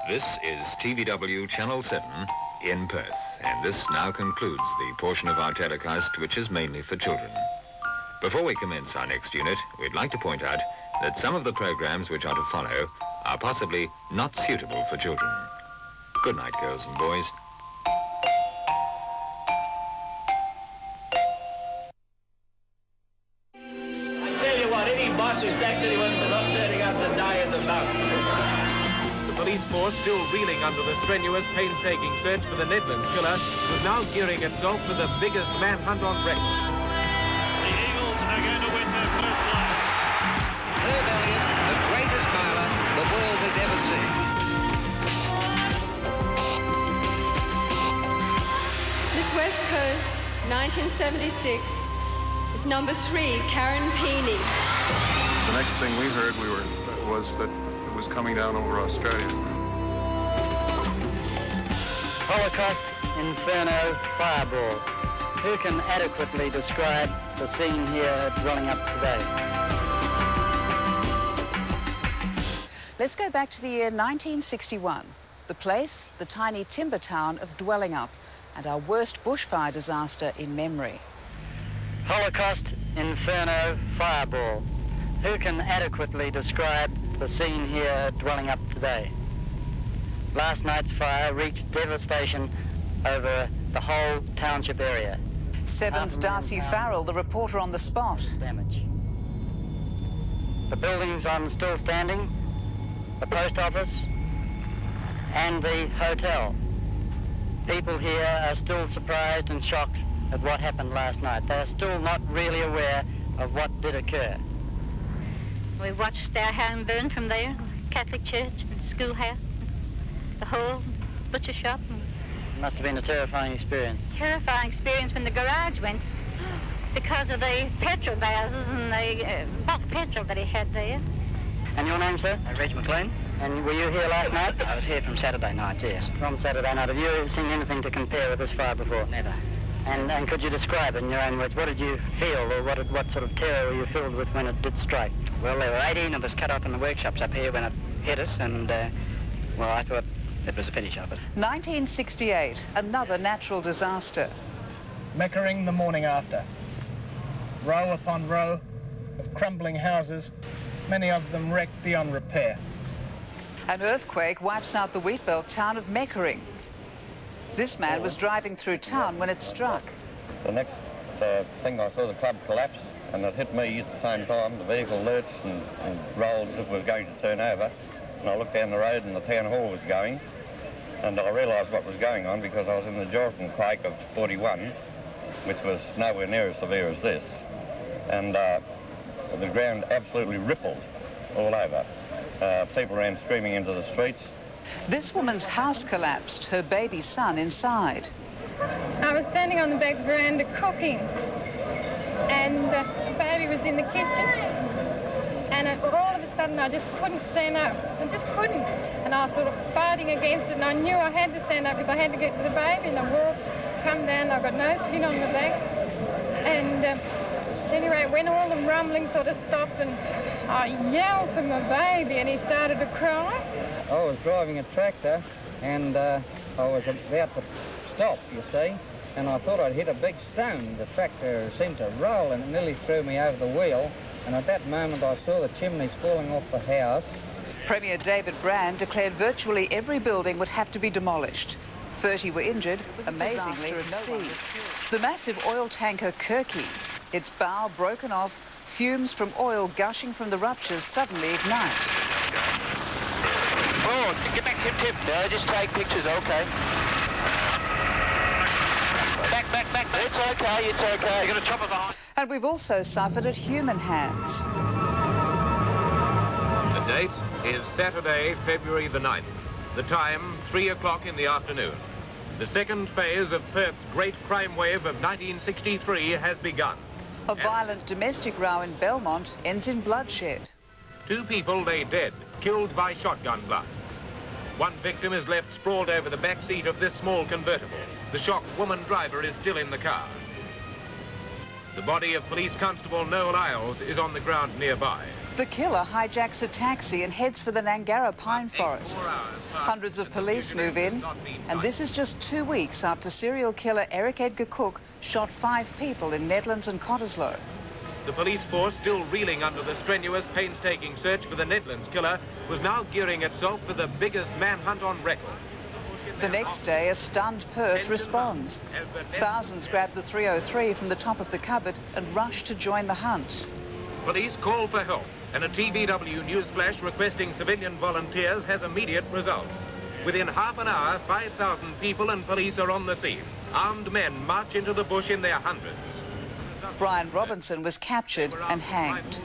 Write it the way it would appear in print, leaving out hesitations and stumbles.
This is TVW Channel 7 in Perth, and this now concludes the portion of our telecast which is mainly for children. Before we commence our next unit, we'd like to point out that some of the programs which are to follow are possibly not suitable for children. Good night, girls and boys. I tell you what, any boss who sacks anyone for not turning up to die in the mountains. The police force, still reeling under the strenuous, painstaking search for the Nedland killer, was now gearing itself for the biggest manhunt on record. The Eagles are going to win their first leg. Herb Elliott, the greatest miler the world has ever seen. Miss West Coast, 1976, is number 3, Karen Peeney. The next thing we heard was that it was coming down over Australia. Holocaust Inferno Fireball. Who can adequately describe the scene here dwelling up today? Let's go back to the year 1961. The place, the tiny timber town of Dwellingup, and our worst bushfire disaster in memory. Holocaust Inferno Fireball. Who can adequately describe the scene here dwelling up today? Last night's fire wreaked devastation over the whole township area. Seven's Darcy Farrell, the reporter on the spot. Damage. The buildings are still standing, the post office and the hotel. People here are still surprised and shocked at what happened last night. They are still not really aware of what did occur. We watched our home burn from there, Catholic church, the schoolhouse, the whole butcher shop. It must have been a terrifying experience. Terrifying experience when the garage went because of the petrol vases and the bulk petrol that he had there. And your name, sir? Reg McLean. And were you here last night? I was here from Saturday night, yes. From Saturday night. Have you seen anything to compare with this fire before? Never. And could you describe it in your own words? What did you feel, or what sort of terror were you filled with when it did strike? Well, there were 18 of us cut up in the workshops up here when it hit us, and, well, I thought it was a finish of it. 1968, another natural disaster. Meckering the morning after. Row upon row of crumbling houses, many of them wrecked beyond repair. An earthquake wipes out the wheatbelt town of Meckering. This man was driving through town when it struck. The next thing I saw the club collapse, and it hit me at the same time. The vehicle lurched and rolled as if it was going to turn over. And I looked down the road and the town hall was going. And I realised what was going on because I was in the Jordan quake of 41, which was nowhere near as severe as this. And the ground absolutely rippled all over. People ran screaming into the streets. This woman's house collapsed, her baby son inside. I was standing on the back veranda cooking, and the baby was in the kitchen, and all of a sudden I just couldn't stand up. I just couldn't. And I was sort of fighting against it, and I knew I had to stand up because I had to get to the baby, and the wall come down, I've got no skin on the back. And anyway, when all the rumbling sort of stopped, and I yelled for my baby, and he started to cry. I was driving a tractor, and I was about to stop, you see, and I thought I'd hit a big stone. The tractor seemed to roll, and it nearly threw me over the wheel, and at that moment I saw the chimneys falling off the house. Premier David Brand declared virtually every building would have to be demolished. 30 were injured, amazingly at sea. The massive oil tanker Kirky, its bow broken off, fumes from oil gushing from the ruptures suddenly ignite. Oh, get back, Tim. No, just take pictures, okay. Back. It's okay. You're going to chop it behind. And we've also suffered at human hands. The date is Saturday, February the 9th. The time, 3 o'clock in the afternoon. The second phase of Perth's great crime wave of 1963 has begun. A violent domestic row in Belmont ends in bloodshed. 2 people lay dead, killed by shotgun blast. One victim is left sprawled over the back seat of this small convertible. The shocked woman driver is still in the car. The body of Police Constable Noel Isles is on the ground nearby. The killer hijacks a taxi and heads for the Nangara pine forests. Hundreds of police move in, and this is just 2 weeks after serial killer Eric Edgar Cook shot 5 people in Nedlands and Cottesloe. The police force, still reeling under the strenuous, painstaking search for the Nedlands killer, was now gearing itself for the biggest manhunt on record. The next day, a stunned Perth responds. Thousands grab the 303 from the top of the cupboard and rush to join the hunt. Police call for help, and a TVW newsflash requesting civilian volunteers has immediate results. Within half an hour, 5,000 people and police are on the scene. Armed men march into the bush in their hundreds. Brian Robinson was captured and hanged.